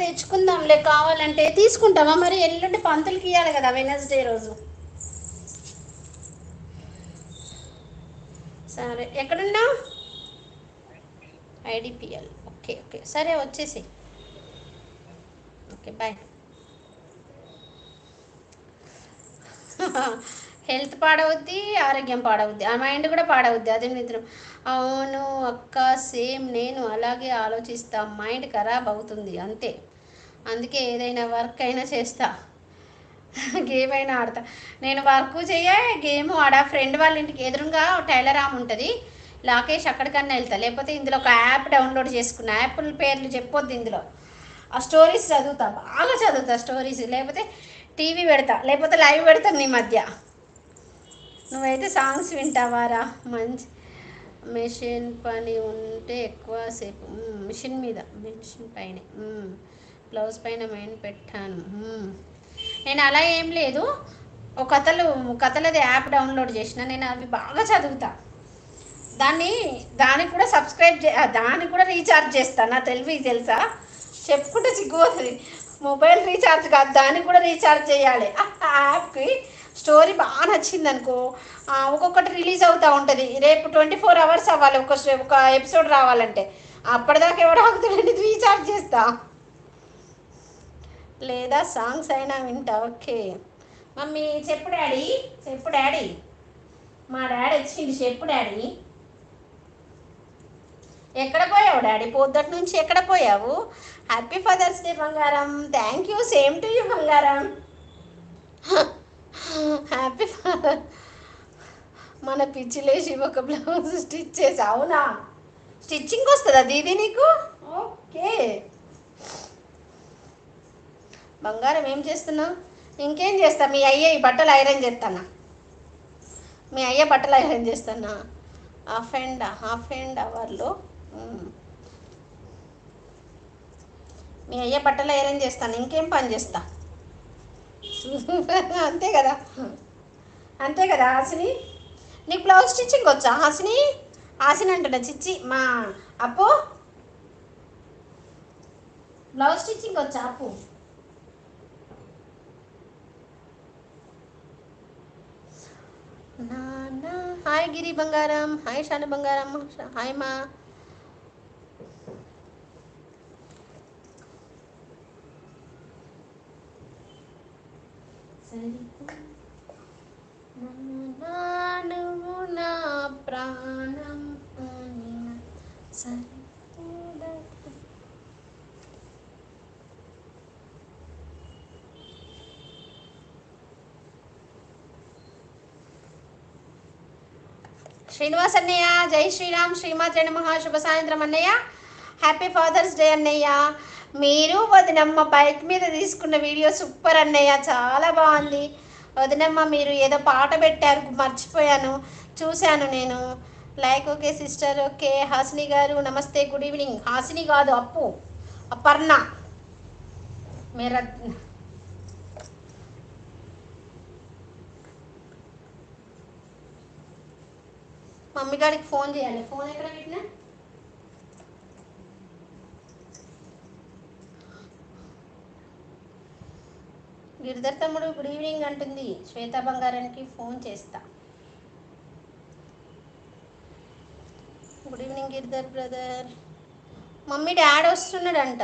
తెచ్చుకుందాంలే, కావాలంటే తీసుకుంటావా మరి? ఎల్లుండి పంతులకి ఇవ్వాలి కదా వెనస్డే రోజు. సరే, ఎక్కడున్నావు? ఐడిపిఎల్. ఓకే ఓకే, సరే వచ్చేసి. Okay bye. హెల్త్ పాడవుద్ది, ఆరోగ్యం పాడవుద్ది, ఆ మైండ్ కూడా పాడవుద్ది, అదే నిద్ర. అవును అక్క, సేమ్ నేను అలాగే ఆలోచిస్తా, మైండ్ ఖరాబ్ అవుతుంది అంతే. అందుకే ఏదైనా వర్క్ అయినా చేస్తా, గేమ్ అయినా ఆడతా. నేను వర్క్ చెయ్య, గేమ్ ఆడా. ఫ్రెండ్ వాళ్ళ ఇంటికి ఎదురుగా టైలర్ ఆమె ఉంటుంది, లాకేష్ అక్కడికన్నా వెళ్తా. లేకపోతే ఇందులో ఒక యాప్ డౌన్లోడ్ చేసుకున్నా, యాప్ల పేర్లు చెప్పొద్దు ఇందులో. ఆ స్టోరీస్ చదువుతా, బాగా చదువుతా స్టోరీస్. లేకపోతే టీవీ పెడతా, లేకపోతే లైవ్ పెడతాను నీ మధ్య. నువ్వైతే సాంగ్స్ వింటావారా? మంచి. మెషిన్ పని ఉంటే ఎక్కువసేపు మిషన్ మీద, మిషన్ పైన బ్లౌజ్ పైన మైండ్ పెట్టాను. నేను అలా ఏం లేదు, ఒక కథలది యాప్ డౌన్లోడ్ చేసిన, నేను అవి బాగా చదువుతా. దాన్ని దానికి కూడా దానికి కూడా రీఛార్జ్ చేస్తాను. నా తెలివి తెలుసా, చెప్పుకుంటే సిగ్గుపోతుంది. మొబైల్ రీఛార్జ్ కాదు, దానికి కూడా రీఛార్జ్ చేయాలి. ఆ యాప్కి స్టోరీ బాగా నచ్చింది అనుకో, ఒక్కొక్కటి రిలీజ్ అవుతూ ఉంటుంది. రేపు 24 hours అవ్వాలి ఒక ఎపిసోడ్ రావాలంటే. అప్పటిదాకా ఎవడు ఆగుతాడండి, రీఛార్జ్ చేస్తా. లేదా సాంగ్స్ అయినా వింటా. ఓకే మమ్మీ, చెప్పు డాడీ, చెప్పు డాడీ. మా డాడీ వచ్చింది, చెప్పు డాడీ. ఎక్కడ పోయావు డాడీ? పొద్దుటి నుంచి ఎక్కడ పోయావు? హ్యాపీ ఫాదర్స్ డే బంగారం. Thank you, same to you బంగారం. Happy father. మన పిచ్చిలేసి ఒక బ్లౌజ్ స్టిచ్ చేసి. అవునా, స్టిచ్చింగ్ వస్తుందా దీది నీకు? ఓకే బంగారం, ఏం చేస్తున్నావు? ఇంకేం చేస్తా, మీ అయ్య ఈ బట్టలు ఐరన్ చేస్తానా? మీ అయ్య బట్టలు ఐరన్ చేస్తానా? హాఫ్ అండ్ అవర్లో మీ అయ్య బట్టలు ఐరన్ చేస్తాను, ఇంకేం పని చేస్తా. అంతే కదా, అంతే కదా హాసిని. నీకు బ్లౌజ్ స్టిచ్చింగ్ వచ్చా హాసిని? హాసిని అంటున్నా, చిచ్చి మా అప్పు. బ్లౌజ్ స్టిచ్చింగ్ వచ్చా అప్పు? నాన్న. హాయ్ గిరి బంగారం, హాయ్ షాను బంగారం, హాయ్ మా. నువ్వు నా ప్రాణం సరి. శ్రీనివాస్ అన్నయ్య, జై శ్రీరామ్, శ్రీమాత్రే నమః, శుభ సాయంత్రం అన్నయ్య. హ్యాపీ ఫాదర్స్ డే అన్నయ్య. మీరు వదినమ్మ బైక్ మీద తీసుకున్న వీడియో సూపర్ అన్నయ్య, చాలా బాగుంది. వదినమ్మ మీరు ఏదో పాట పెట్టారు, మర్చిపోయాను, చూశాను నేను. Like okay sister. Okay Hasini గారు నమస్తే, గుడ్ ఈవినింగ్. హాసిని కాదు అప్పు, అపర్ణ. మీరు మమ్మీ గారికి ఫోన్ చేయాలి. ఫోన్ ఎక్కడ పెట్టినా? గిరిధర్ తమ్ముడు గుడ్ ఈవినింగ్ అంటుంది. శ్వేత బంగారానికి ఫోన్ చేస్తా. Good evening Giridhar brother. Mummy daddy వస్తున్నాడంట.